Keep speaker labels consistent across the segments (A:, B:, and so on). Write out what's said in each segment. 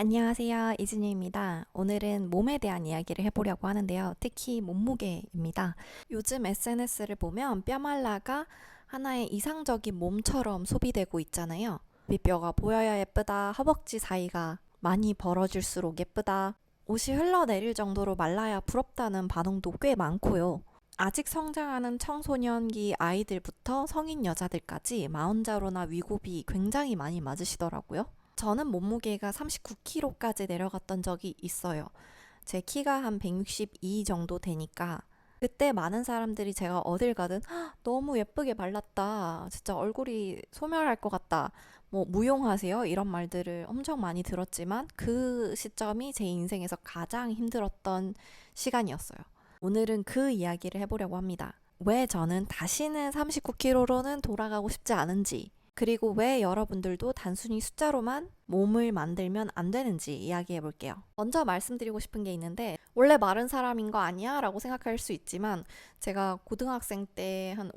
A: 안녕하세요. 이진유입니다. 오늘은 몸에 대한 이야기를 해보려고 하는데요. 특히 몸무게입니다. 요즘 SNS를 보면 뼈말라가 하나의 이상적인 몸처럼 소비되고 있잖아요. 윗뼈가 보여야 예쁘다, 허벅지 사이가 많이 벌어질수록 예쁘다, 옷이 흘러내릴 정도로 말라야 부럽다는 반응도 꽤 많고요. 아직 성장하는 청소년기 아이들부터 성인 여자들까지 마흔자로나 위고비 굉장히 많이 맞으시더라고요. 저는 몸무게가 39kg까지 내려갔던 적이 있어요. 제 키가 한 162 정도 되니까 그때 많은 사람들이 제가 어딜 가든 너무 예쁘게 말랐다. 진짜 얼굴이 소멸할 것 같다. 뭐 무용하세요? 이런 말들을 엄청 많이 들었지만 그 시점이 제 인생에서 가장 힘들었던 시간이었어요. 오늘은 그 이야기를 해보려고 합니다. 왜 저는 다시는 39kg로는 돌아가고 싶지 않은지, 그리고 왜 여러분들도 단순히 숫자로만 몸을 만들면 안 되는지 이야기해 볼게요. 먼저 말씀드리고 싶은 게 있는데, 원래 마른 사람인 거 아니야? 라고 생각할 수 있지만, 제가 고등학생 때 한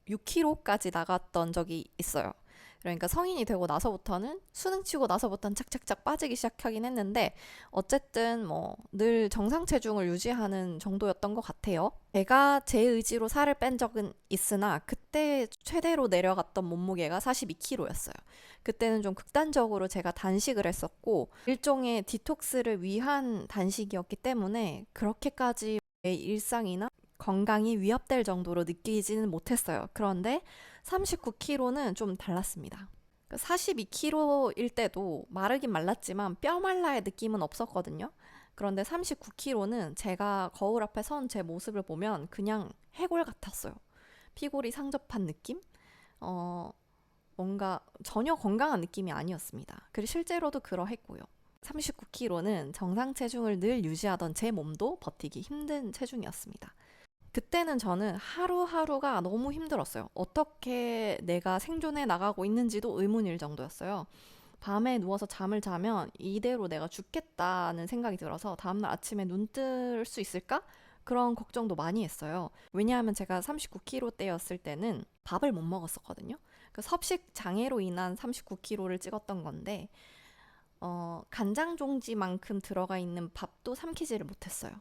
A: 56kg까지 나갔던 적이 있어요. 그러니까 성인이 되고 나서부터는 수능 치고 나서부터는 착착착 빠지기 시작하긴 했는데 어쨌든 뭐 늘 정상 체중을 유지하는 정도였던 것 같아요. 제가 제 의지로 살을 뺀 적은 있으나 그때 최대로 내려갔던 몸무게가 42kg였어요. 그때는 좀 극단적으로 제가 단식을 했었고 일종의 디톡스를 위한 단식이었기 때문에 그렇게까지 내 일상이나 건강이 위협될 정도로 느끼지는 못했어요. 그런데 39kg는 좀 달랐습니다. 42kg일 때도 마르긴 말랐지만 뼈 말라의 느낌은 없었거든요. 그런데 39kg는 제가 거울 앞에 선 제 모습을 보면 그냥 해골 같았어요. 피골이 상접한 느낌? 어, 뭔가 전혀 건강한 느낌이 아니었습니다. 그리고 실제로도 그러했고요. 39kg는 정상 체중을 늘 유지하던 제 몸도 버티기 힘든 체중이었습니다. 그때는 저는 하루하루가 너무 힘들었어요. 어떻게 내가 생존해 나가고 있는지도 의문일 정도였어요. 밤에 누워서 잠을 자면 이대로 내가 죽겠다는 생각이 들어서 다음날 아침에 눈 뜰 수 있을까? 그런 걱정도 많이 했어요. 왜냐하면 제가 39kg 때였을 때는 밥을 못 먹었었거든요. 그 섭식 장애로 인한 39kg를 찍었던 건데, 간장 종지만큼 들어가 있는 밥도 삼키지를 못했어요.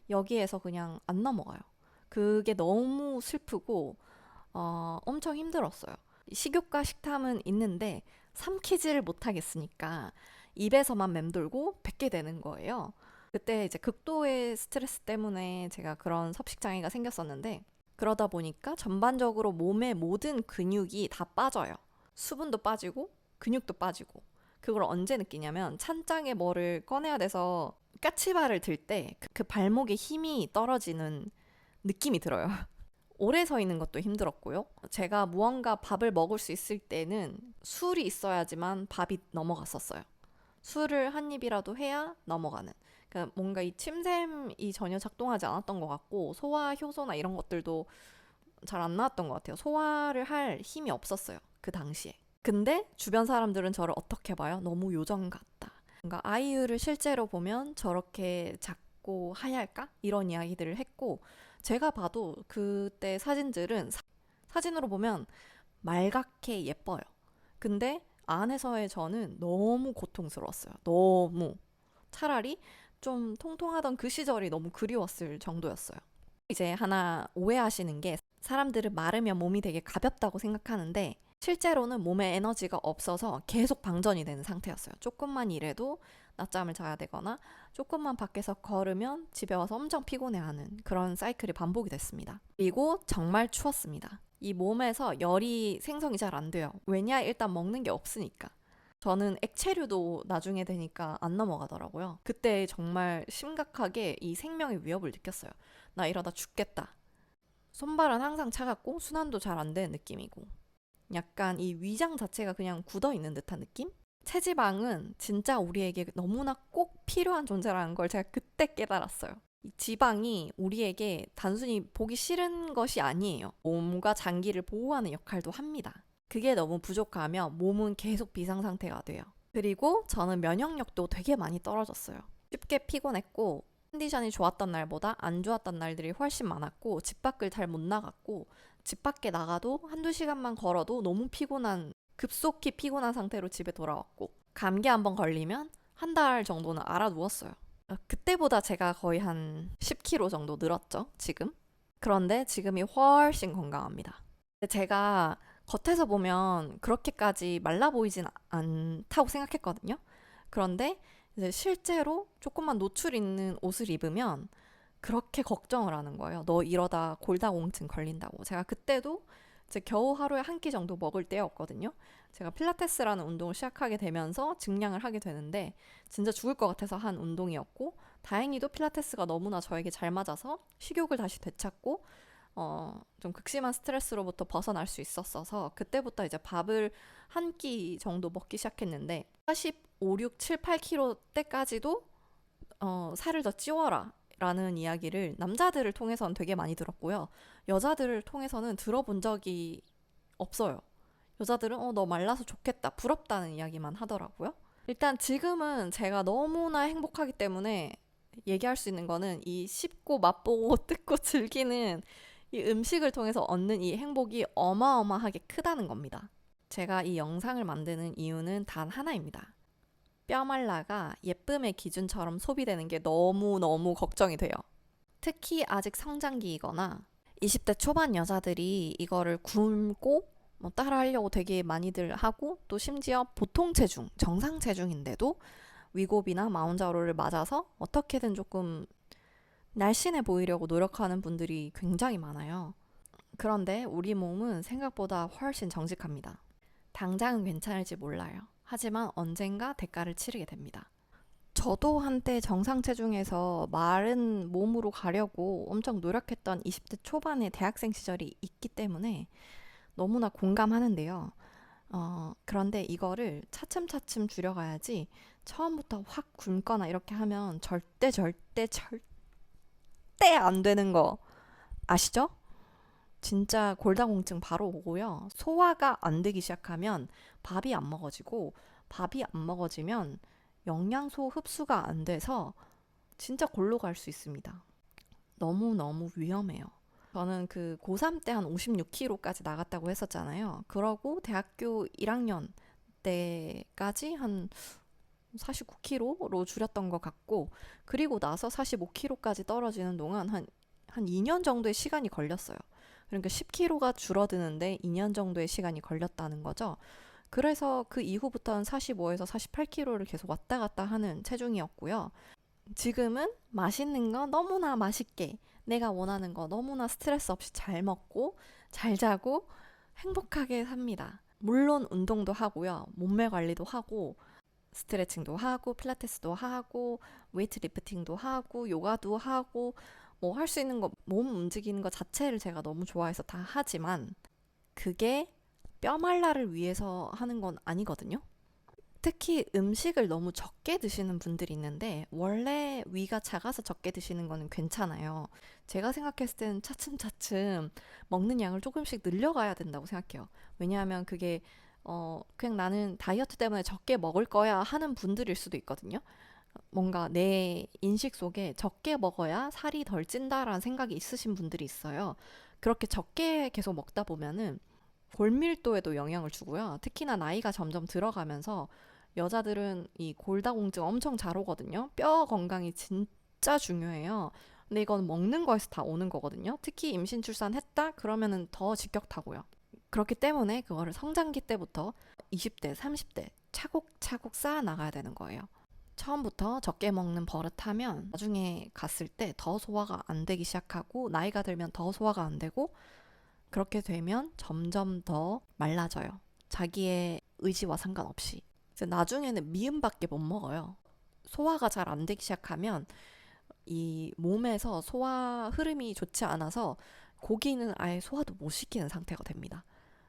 A: 여기에서 그냥 안 넘어가요. 그게 너무 슬프고 엄청 힘들었어요. 식욕과 식탐은 있는데 삼키지를 못하겠으니까 입에서만 맴돌고 뱉게 되는 거예요. 그때 이제 극도의 스트레스 때문에 제가 그런 섭식장애가 생겼었는데 그러다 보니까 전반적으로 몸의 모든 근육이 다 빠져요. 수분도 빠지고 근육도 빠지고 그걸 언제 느끼냐면 찬장에 뭐를 꺼내야 돼서 까치발을 들 때 그 발목에 힘이 떨어지는 느낌이 들어요. 오래 서 있는 것도 힘들었고요. 제가 무언가 밥을 먹을 수 있을 때는 술이 있어야지만 밥이 넘어갔었어요. 술을 한 입이라도 해야 넘어가는. 그러니까 뭔가 이 침샘이 전혀 작동하지 않았던 것 같고 소화 효소나 이런 것들도 잘 안 나왔던 것 같아요. 소화를 할 힘이 없었어요. 그 당시에. 근데 주변 사람들은 저를 어떻게 봐요? 너무 요정 같다. 뭔가 아이유를 실제로 보면 저렇게 작고 하얄까? 이런 이야기들을 했고 제가 봐도 그때 사진들은 사진으로 보면 말갛게 예뻐요. 근데 안에서의 저는 너무 고통스러웠어요. 너무. 차라리 좀 통통하던 그 시절이 너무 그리웠을 정도였어요. 이제 하나 오해하시는 게 사람들은 마르면 몸이 되게 가볍다고 생각하는데 실제로는 몸에 에너지가 없어서 계속 방전이 되는 상태였어요. 조금만 일해도 낮잠을 자야 되거나 조금만 밖에서 걸으면 집에 와서 엄청 피곤해하는 그런 사이클이 반복이 됐습니다. 그리고 정말 추웠습니다. 이 몸에서 열이 생성이 잘 안 돼요. 왜냐? 일단 먹는 게 없으니까. 저는 액체류도 나중에 되니까 안 넘어가더라고요. 그때 정말 심각하게 이 생명의 위협을 느꼈어요. 나 이러다 죽겠다. 손발은 항상 차갑고 순환도 잘 안 되는 느낌이고 약간 이 위장 자체가 그냥 굳어 있는 듯한 느낌? 체지방은 진짜 우리에게 너무나 꼭 필요한 존재라는 걸 제가 그때 깨달았어요. 이 지방이 우리에게 단순히 보기 싫은 것이 아니에요. 몸과 장기를 보호하는 역할도 합니다. 그게 너무 부족하면 몸은 계속 비상 상태가 돼요. 그리고 저는 면역력도 되게 많이 떨어졌어요. 쉽게 피곤했고 컨디션이 좋았던 날보다 안 좋았던 날들이 훨씬 많았고 집 밖을 잘 못 나갔고 집 밖에 나가도 한두 시간만 걸어도 너무 피곤한 급속히 피곤한 상태로 집에 돌아왔고 감기 한번 걸리면 한 달 정도는 알아 누웠어요. 그때보다 제가 거의 한 10kg 정도 늘었죠, 지금. 그런데 지금이 훨씬 건강합니다. 제가 겉에서 보면 그렇게까지 말라 보이진 않다고 생각했거든요. 그런데 이제 실제로 조금만 노출 있는 옷을 입으면 그렇게 걱정을 하는 거예요. 너 이러다 골다공증 걸린다고. 제가 그때도 이제 겨우 하루에 한 끼 정도 먹을 때였거든요. 제가 필라테스라는 운동을 시작하게 되면서 증량을 하게 되는데 진짜 죽을 것 같아서 한 운동이었고 다행히도 필라테스가 너무나 저에게 잘 맞아서 식욕을 다시 되찾고 좀 극심한 스트레스로부터 벗어날 수 있었어서 그때부터 이제 밥을 한 끼 정도 먹기 시작했는데 45, 6, 7, 8kg 때까지도 살을 더 찌워라 라는 이야기를 남자들을 통해서는 되게 많이 들었고요. 여자들을 통해서는 들어본 적이 없어요. 여자들은 너 말라서 좋겠다, 부럽다는 이야기만 하더라고요. 일단 지금은 제가 너무나 행복하기 때문에 얘기할 수 있는 거는 이 씹고 맛보고 뜯고 즐기는 이 음식을 통해서 얻는 이 행복이 어마어마하게 크다는 겁니다. 제가 이 영상을 만드는 이유는 단 하나입니다. 뼈말라가 예쁨의 기준처럼 소비되는 게 너무너무 걱정이 돼요. 특히 아직 성장기이거나 20대 초반 여자들이 이거를 굶고 뭐 따라 하려고 되게 많이들 하고 또 심지어 보통 체중, 정상 체중인데도 위고비나 마운자로를 맞아서 어떻게든 조금 날씬해 보이려고 노력하는 분들이 굉장히 많아요. 그런데 우리 몸은 생각보다 훨씬 정직합니다. 당장은 괜찮을지 몰라요. 하지만 언젠가 대가를 치르게 됩니다. 저도 한때 정상 체중에서 마른 몸으로 가려고 엄청 노력했던 20대 초반의 대학생 시절이 있기 때문에 너무나 공감하는데요. 그런데 이거를 차츰차츰 줄여가야지 처음부터 확 굶거나 이렇게 하면 절대 절대 절대 안 되는 거 아시죠? 진짜 골다공증 바로 오고요. 소화가 안 되기 시작하면 밥이 안 먹어지고 밥이 안 먹어지면 영양소 흡수가 안 돼서 진짜 골로 갈 수 있습니다. 너무너무 위험해요. 저는 그 고3 때 한 56kg까지 나갔다고 했었잖아요. 그러고 대학교 1학년 때까지 한 49kg로 줄였던 것 같고, 그리고 나서 45kg까지 떨어지는 동안 한 2년 정도의 시간이 걸렸어요. 그러니까 10kg가 줄어드는데 2년 정도의 시간이 걸렸다는 거죠. 그래서 그 이후부터는 45에서 48kg를 계속 왔다 갔다 하는 체중이었고요. 지금은 맛있는 거 너무나 맛있게, 내가 원하는 거 너무나 스트레스 없이 잘 먹고 잘 자고 행복하게 삽니다. 물론 운동도 하고요. 몸매 관리도 하고 스트레칭도 하고 필라테스도 하고 웨이트 리프팅도 하고 요가도 하고 뭐 할 수 있는 거, 몸 움직이는 거 자체를 제가 너무 좋아해서 다 하지만 그게 뼈말라를 위해서 하는 건 아니거든요. 특히 음식을 너무 적게 드시는 분들이 있는데 원래 위가 작아서 적게 드시는 거는 괜찮아요. 제가 생각했을 때는 차츰차츰 먹는 양을 조금씩 늘려가야 된다고 생각해요. 왜냐하면 그게 그냥 나는 다이어트 때문에 적게 먹을 거야 하는 분들일 수도 있거든요. 뭔가 내 인식 속에 적게 먹어야 살이 덜 찐다라는 생각이 있으신 분들이 있어요. 그렇게 적게 계속 먹다 보면은 골밀도에도 영향을 주고요. 특히나 나이가 점점 들어가면서 여자들은 이 골다공증 엄청 잘 오거든요. 뼈 건강이 진짜 중요해요. 근데 이건 먹는 거에서 다 오는 거거든요. 특히 임신 출산했다 그러면은 더 직격타고요. 그렇기 때문에 그거를 성장기 때부터 20대, 30대 차곡차곡 쌓아 나가야 되는 거예요. 처음부터 적게 먹는 버릇하면 나중에 갔을 때 더 소화가 안 되기 시작하고 나이가 들면 더 소화가 안 되고 그렇게 되면 점점 더 말라져요. 자기의 의지와 상관없이. 이제 나중에는 미음밖에 못 먹어요. 소화가 잘 안 되기 시작하면 이 몸에서 소화 흐름이 좋지 않아서 고기는 아예 소화도 못 시키는 상태가 됩니다.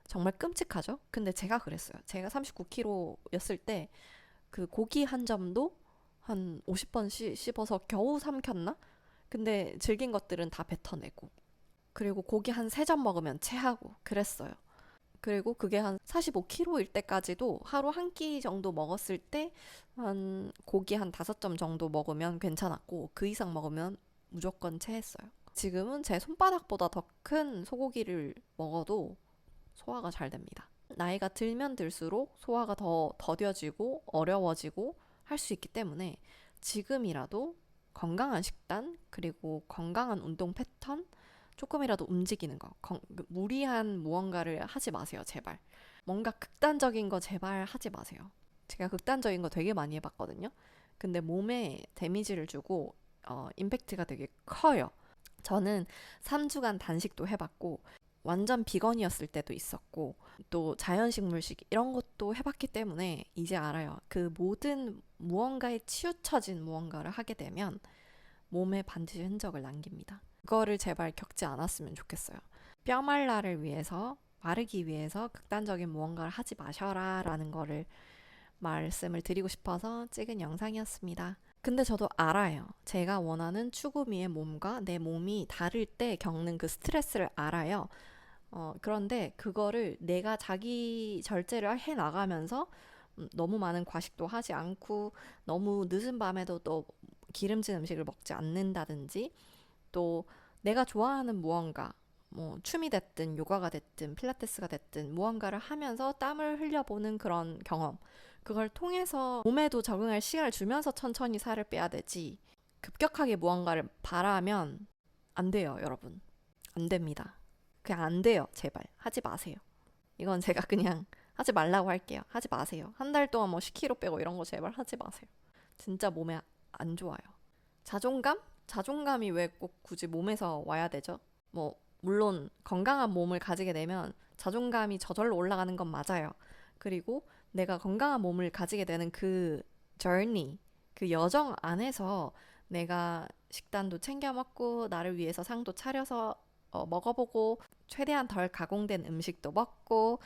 A: 정말 끔찍하죠? 근데 제가 그랬어요. 제가 39kg였을 때 그 고기 한 점도 한 50번 씹어서 겨우 삼켰나? 근데 질긴 것들은 다 뱉어내고 그리고 고기 한 3점 먹으면 체하고 그랬어요. 그리고 그게 한 45kg일 때까지도 하루 한 끼 정도 먹었을 때 한 고기 한 5점 정도 먹으면 괜찮았고 그 이상 먹으면 무조건 체했어요. 지금은 제 손바닥보다 더 큰 소고기를 먹어도 소화가 잘 됩니다. 나이가 들면 들수록 소화가 더 더뎌지고 어려워지고 할 수 있기 때문에 지금이라도 건강한 식단, 그리고 건강한 운동 패턴, 조금이라도 움직이는 거, 무리한 무언가를 하지 마세요, 제발. 뭔가 극단적인 거 제발 하지 마세요. 제가 극단적인 거 되게 많이 해봤거든요. 근데 몸에 데미지를 주고 임팩트가 되게 커요. 저는 3주간 단식도 해봤고 완전 비건이었을 때도 있었고 또 자연식물식 이런 것도 해봤기 때문에 이제 알아요. 그 모든 무언가에 치우쳐진 무언가를 하게 되면 몸에 반드시 흔적을 남깁니다. 그거를 제발 겪지 않았으면 좋겠어요. 뼈말라를 위해서 마르기 위해서 극단적인 무언가를 하지 마셔라 라는 거를 말씀을 드리고 싶어서 찍은 영상이었습니다. 근데 저도 알아요. 제가 원하는 추구미의 몸과 내 몸이 다를 때 겪는 그 스트레스를 알아요. 그런데 그거를 내가 자기 절제를 해 나가면서 너무 많은 과식도 하지 않고 너무 늦은 밤에도 또 기름진 음식을 먹지 않는다든지 또 내가 좋아하는 무언가 뭐 춤이 됐든 요가가 됐든 필라테스가 됐든 무언가를 하면서 땀을 흘려보는 그런 경험 그걸 통해서 몸에도 적응할 시간을 주면서 천천히 살을 빼야 되지 급격하게 무언가를 바라면 안 돼요 여러분 안 됩니다 그냥 안 돼요 제발 하지 마세요 이건 제가 그냥 하지 말라고 할게요 하지 마세요 한 달 동안 뭐 10kg 빼고 이런 거 제발 하지 마세요 진짜 몸에 안 좋아요 자존감? 자존감이 왜 꼭 굳이 몸에서 와야 되죠? 뭐 물론 건강한 몸을 가지게 되면 자존감이 저절로 올라가는 건 맞아요. 그리고 내가 건강한 몸을 가지게 되는 그 journey, 그 여정 안에서 내가 식단도 챙겨 먹고 나를 위해서 상도 차려서 먹어보고 최대한 덜 가공된 음식도 먹고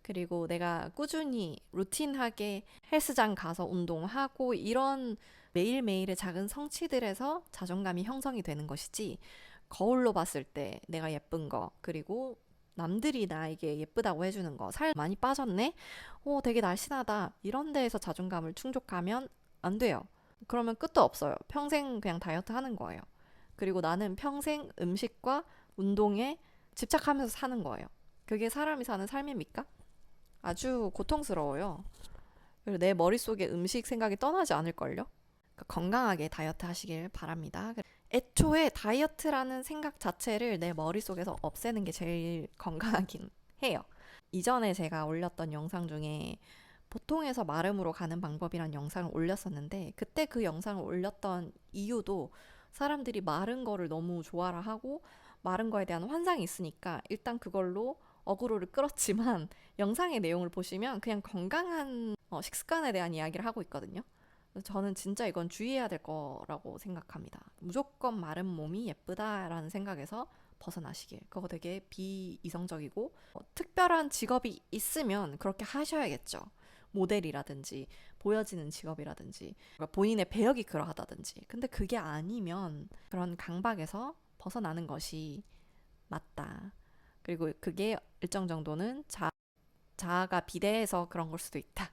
A: 그리고 내가 꾸준히 루틴하게 헬스장 가서 운동하고 이런 매일매일의 작은 성취들에서 자존감이 형성이 되는 것이지 거울로 봤을 때 내가 예쁜 거 그리고 남들이 나에게 예쁘다고 해주는 거 살 많이 빠졌네? 오 되게 날씬하다 이런 데에서 자존감을 충족하면 안 돼요 그러면 끝도 없어요 평생 그냥 다이어트 하는 거예요 그리고 나는 평생 음식과 운동에 집착하면서 사는 거예요 그게 사람이 사는 삶입니까? 아주 고통스러워요 그리고 내 머릿속에 음식 생각이 떠나지 않을걸요? 그러니까 건강하게 다이어트 하시길 바랍니다. 애초에 다이어트라는 생각 자체를 내 머릿속에서 없애는 게 제일 건강하긴 해요. 이전에 제가 올렸던 영상 중에 보통에서 마름으로 가는 방법이란 영상을 올렸었는데 그때 그 영상을 올렸던 이유도 사람들이 마른 거를 너무 좋아라 하고 마른 거에 대한 환상이 있으니까 일단 그걸로 어그로를 끌었지만 영상의 내용을 보시면 그냥 건강한 식습관에 대한 이야기를 하고 있거든요. 저는 진짜 이건 주의해야 될 거라고 생각합니다. 무조건 마른 몸이 예쁘다라는 생각에서 벗어나시길. 그거 되게 비이성적이고 특별한 직업이 있으면 그렇게 하셔야겠죠. 모델이라든지 보여지는 직업이라든지 그러니까 본인의 배역이 그러하다든지 근데 그게 아니면 그런 강박에서 벗어나는 것이 맞다. 그리고 그게 일정 정도는 자아가 비대해서 그런 걸 수도 있다.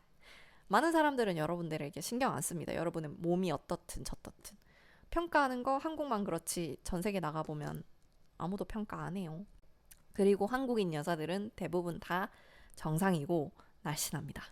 A: 많은 사람들은 여러분들에게 신경 안 씁니다. 여러분의 몸이 어떻든 저떻든. 평가하는 거 한국만 그렇지 전 세계 나가보면 아무도 평가 안 해요. 그리고 한국인 여자들은 대부분 다 정상이고 날씬합니다.